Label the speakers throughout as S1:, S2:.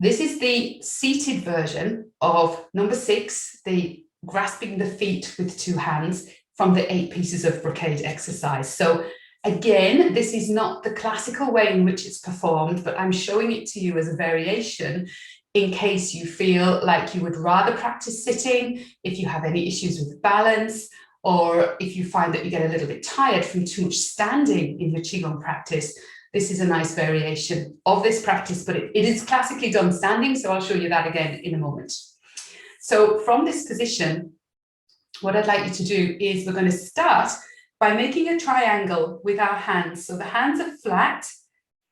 S1: This is the seated version of number 6, the grasping the feet with 2 hands from the 8 pieces of brocade exercise. So again, this is not the classical way in which it's performed, but I'm showing it to you as a variation in case you feel like you would rather practice sitting, if you have any issues with balance, or if you find that you get a little bit tired from too much standing in your Qigong practice. This is a nice variation of this practice, but it is classically done standing, so I'll show you that again in a moment. So from this position, what I'd like you to do is we're going to start by making a triangle with our hands. So the hands are flat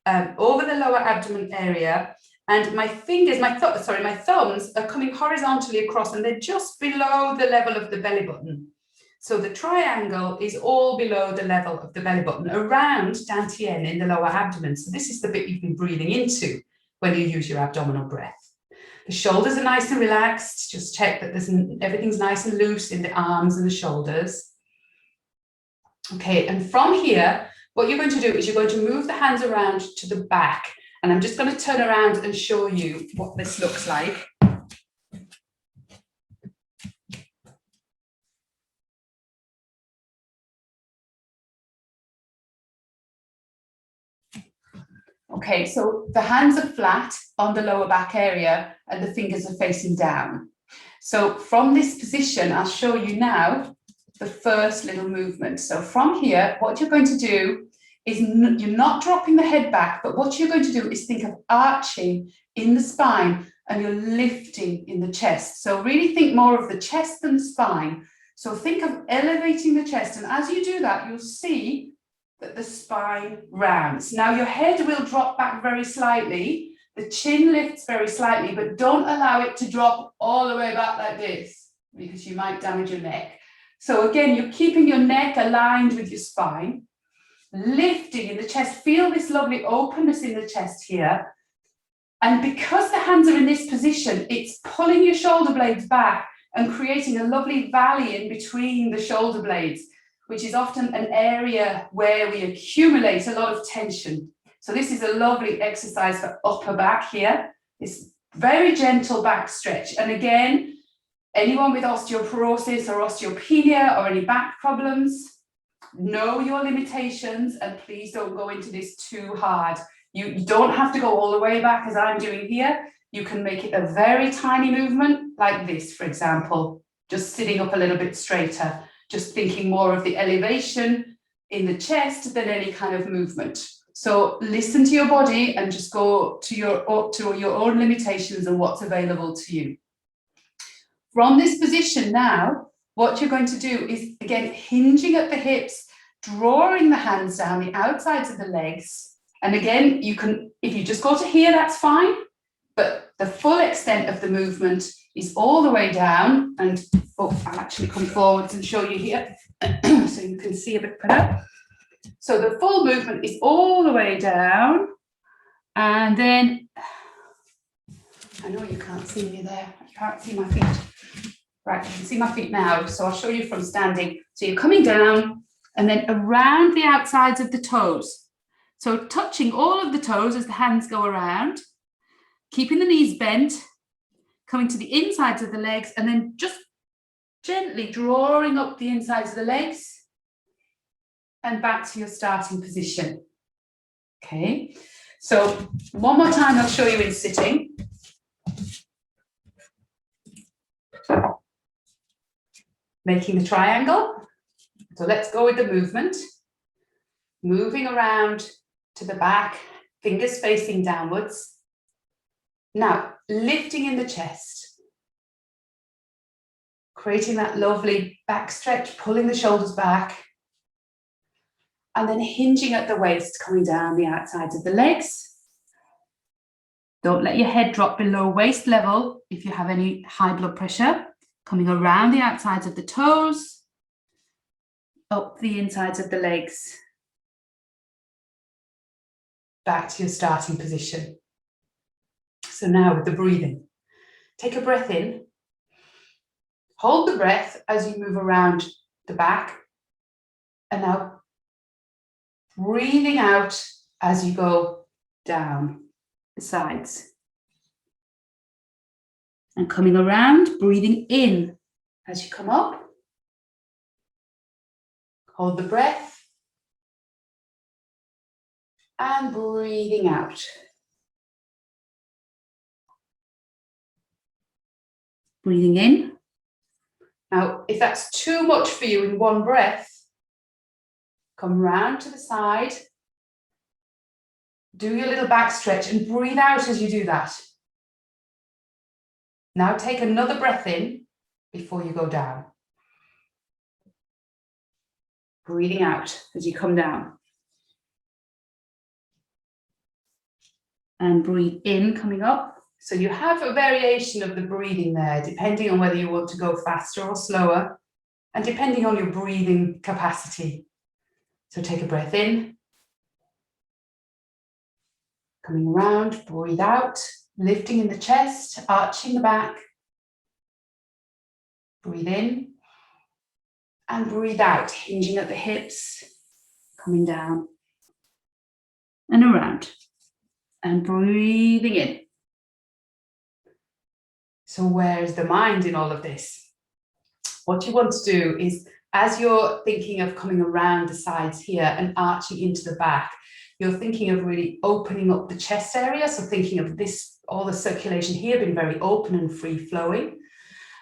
S1: over the lower abdomen area, and my thumbs are coming horizontally across, and they're just below the level of the belly button. So the triangle is all below the level of the belly button, around Dantian in the lower abdomen. So this is the bit you've been breathing into when you use your abdominal breath. The shoulders are nice and relaxed. Just check that everything's nice and loose in the arms and the shoulders. Okay, and from here, what you're going to do is you're going to move the hands around to the back. And I'm just going to turn around and show you what this looks like. Okay, so the hands are flat on the lower back area and the fingers are facing down. So from this position, I'll show you now the first little movement. So from here, what you're going to do is you're not dropping the head back, but what you're going to do is think of arching in the spine and you're lifting in the chest. So really think more of the chest than the spine. So think of elevating the chest, and as you do that, you'll see that the spine rounds. Now your head will drop back very slightly, the chin lifts very slightly, but don't allow it to drop all the way back like this, because you might damage your neck. So again, you're keeping your neck aligned with your spine, lifting in the chest. Feel this lovely openness in the chest here. And because the hands are in this position, it's pulling your shoulder blades back and creating a lovely valley in between the shoulder blades, which is often an area where we accumulate a lot of tension. So this is a lovely exercise for upper back here. This very gentle back stretch. And again, anyone with osteoporosis or osteopenia or any back problems, know your limitations and please don't go into this too hard. You don't have to go all the way back as I'm doing here. You can make it a very tiny movement like this, for example, just sitting up a little bit straighter. Just thinking more of the elevation in the chest than any kind of movement. So listen to your body and just go to your own limitations and what's available to you. From this position now, what you're going to do is, again, hinging at the hips, drawing the hands down the outsides of the legs. And again, you can, if you just go to here, that's fine. But the full extent of the movement is all the way down, and I'll actually come forwards and show you here so you can see a bit better. So the full movement is all the way down, and then I know you can't see me there. You can't see my feet. Right, you can see my feet now, so I'll show you from standing. So you're coming down and then around the outsides of the toes. So touching all of the toes as the hands go around, keeping the knees bent, coming to the insides of the legs, and then just gently drawing up the insides of the legs and back to your starting position. Okay, so one more time I'll show you in sitting. Making the triangle. So let's go with the movement. Moving around to the back, fingers facing downwards. Now, lifting in the chest, creating that lovely back stretch, pulling the shoulders back, and then hinging at the waist, coming down the outsides of the legs. Don't let your head drop below waist level if you have any high blood pressure, coming around the outsides of the toes, up the insides of the legs, back to your starting position. So now with the breathing, take a breath in, hold the breath as you move around the back, and now breathing out as you go down the sides. And coming around, breathing in as you come up. Hold the breath. And breathing out. Breathing in. Now, if that's too much for you in one breath, come round to the side. Do your little back stretch and breathe out as you do that. Now take another breath in before you go down. Breathing out as you come down. And breathe in, coming up. So you have a variation of the breathing there, depending on whether you want to go faster or slower, and depending on your breathing capacity. So take a breath in. Coming around, breathe out, lifting in the chest, arching the back. Breathe in. And breathe out, hinging at the hips, coming down and around. And breathing in. So where's the mind in all of this? What you want to do is, as you're thinking of coming around the sides here and arching into the back, you're thinking of really opening up the chest area. So thinking of this, all the circulation here being very open and free flowing.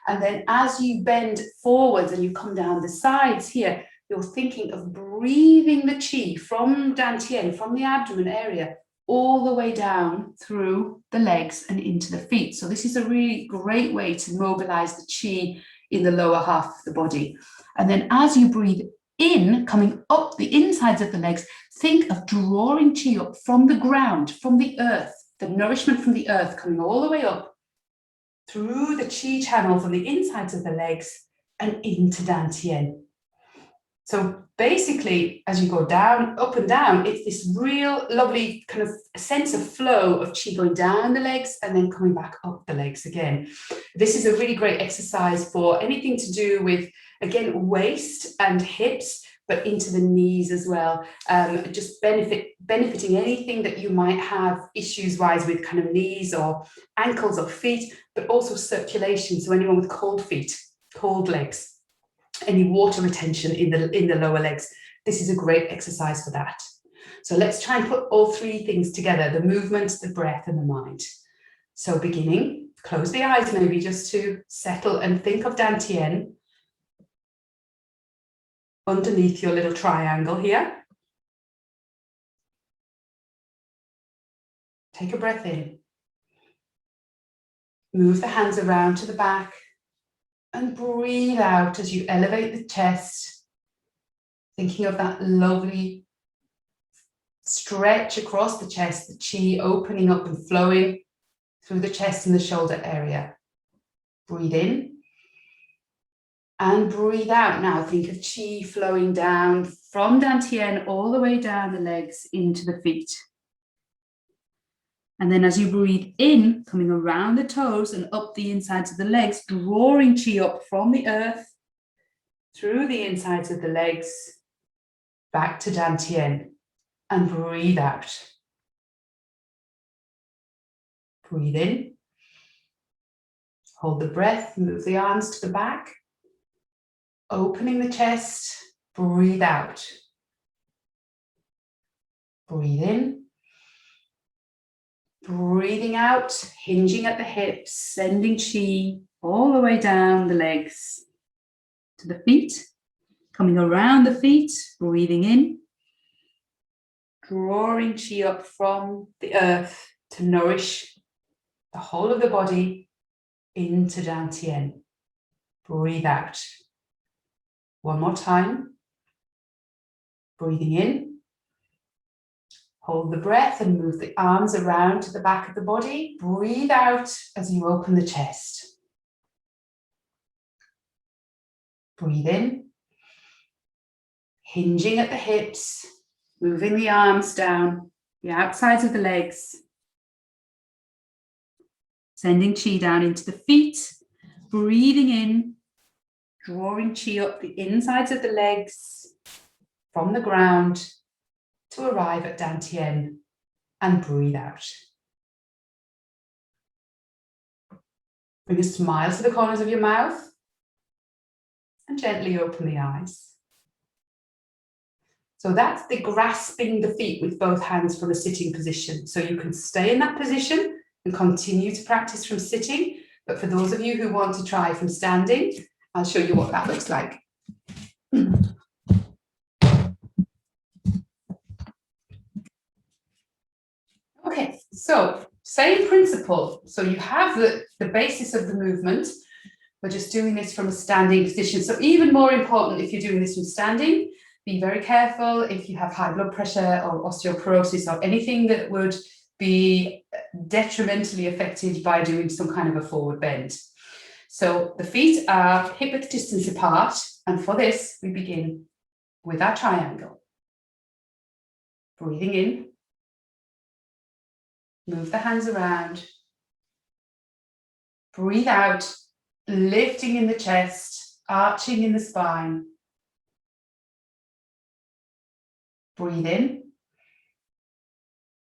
S1: And then as you bend forwards and you come down the sides here, you're thinking of breathing the qi from dantian, from the abdomen area, all the way down through the legs and into the feet. So this is a really great way to mobilize the qi in the lower half of the body. And then as you breathe in, coming up the insides of the legs, think of drawing qi up from the ground, from the earth, the nourishment from the earth coming all the way up through the qi channel from the insides of the legs and into dantian. So basically, as you go down, up and down, it's this real lovely kind of sense of flow of qi going down the legs and then coming back up the legs again. This is a really great exercise for anything to do with, again, waist and hips, but into the knees as well. Just benefiting anything that you might have issues-wise with kind of knees or ankles or feet, but also circulation. So anyone with cold feet, cold legs, any water retention in the lower legs, this is a great exercise for that. So let's try and put all three things together: the movement, the breath, and the mind. So beginning, close the eyes maybe just to settle and think of dantian underneath your little triangle here. Take a breath in. Move the hands around to the back and breathe out as you elevate the chest, thinking of that lovely stretch across the chest, the qi opening up and flowing through the chest and the shoulder area. Breathe in. And breathe out. Now think of qi flowing down from dantian all the way down the legs into the feet. And then as you breathe in, coming around the toes and up the insides of the legs, drawing qi up from the earth, through the insides of the legs, back to dantian, and breathe out. Breathe in. Hold the breath, move the arms to the back. Opening the chest, breathe out. Breathe in. Breathing out, hinging at the hips, sending qi all the way down the legs to the feet. Coming around the feet, breathing in. Drawing qi up from the earth to nourish the whole of the body into dantian. Breathe out. One more time. Breathing in. Hold the breath and move the arms around to the back of the body. Breathe out as you open the chest. Breathe in. Hinging at the hips, moving the arms down, the outsides of the legs. Sending qi down into the feet. Breathing in. Drawing qi up the insides of the legs from the ground to arrive at dantian, and breathe out. Bring a smile to the corners of your mouth and gently open the eyes. So that's the grasping the feet with both hands from a sitting position. So you can stay in that position and continue to practice from sitting. But for those of you who want to try from standing, I'll show you what that looks like. Okay, so same principle. So you have the basis of the movement. We're just doing this from a standing position. So even more important, if you're doing this from standing, be very careful if you have high blood pressure or osteoporosis or anything that would be detrimentally affected by doing some kind of a forward bend. So the feet are hip width distance apart, and for this we begin with our triangle. Breathing in, move the hands around, breathe out, lifting in the chest, arching in the spine. Breathe in.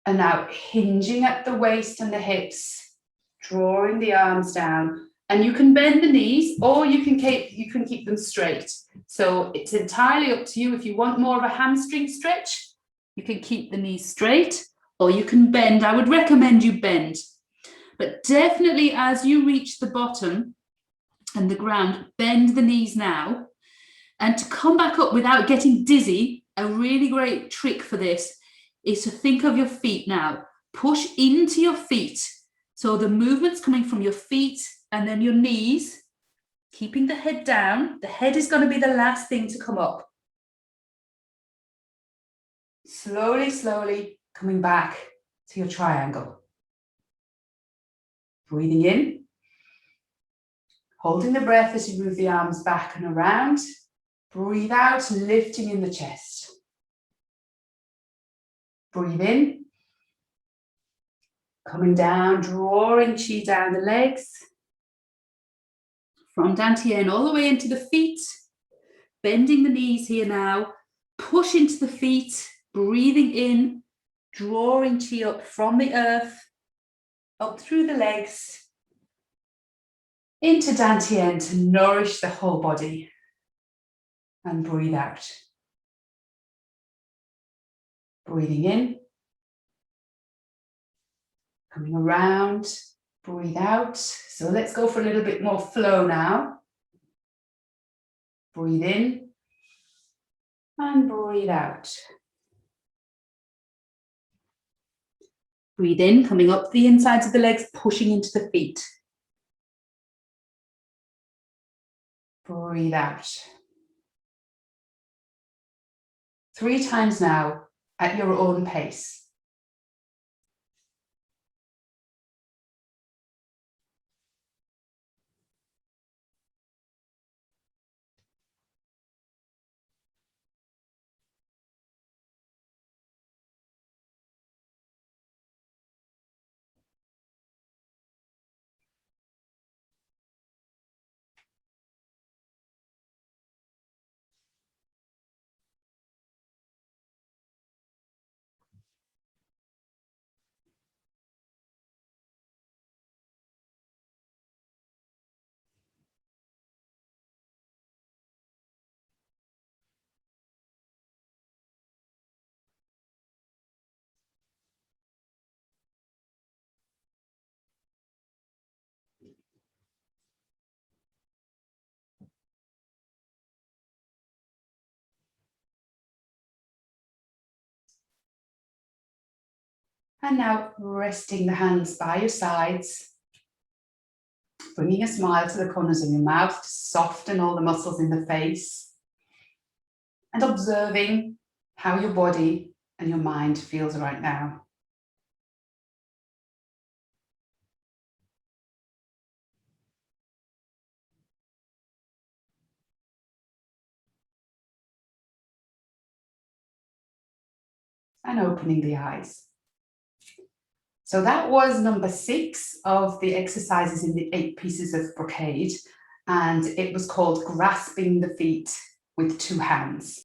S1: And now hinging at the waist and the hips, drawing the arms down. And you can bend the knees or you can keep them straight. So it's entirely up to you. If you want more of a hamstring stretch, you can keep the knees straight or you can bend. I would recommend you bend. But definitely as you reach the bottom and the ground, bend the knees now. And to come back up without getting dizzy, a really great trick for this is to think of your feet now. Push into your feet. So the movement's coming from your feet and then your knees, keeping the head down. The head is going to be the last thing to come up. Slowly, slowly coming back to your triangle. Breathing in. Holding the breath as you move the arms back and around. Breathe out, lifting in the chest. Breathe in. Coming down, drawing chi down the legs. From dantian all the way into the feet. Bending the knees here now. Push into the feet. Breathing in. Drawing chi up from the earth. Up through the legs. Into dantian to nourish the whole body. And breathe out. Breathing in. Coming around, breathe out. So let's go for a little bit more flow now. Breathe in and breathe out. Breathe in, coming up the insides of the legs, pushing into the feet. Breathe out. 3 times now at your own pace. And now resting the hands by your sides, bringing a smile to the corners of your mouth to soften all the muscles in the face, and observing how your body and your mind feels right now. And opening the eyes. So that was number 6 of the exercises in the 8 pieces of brocade, and it was called grasping the feet with 2 hands.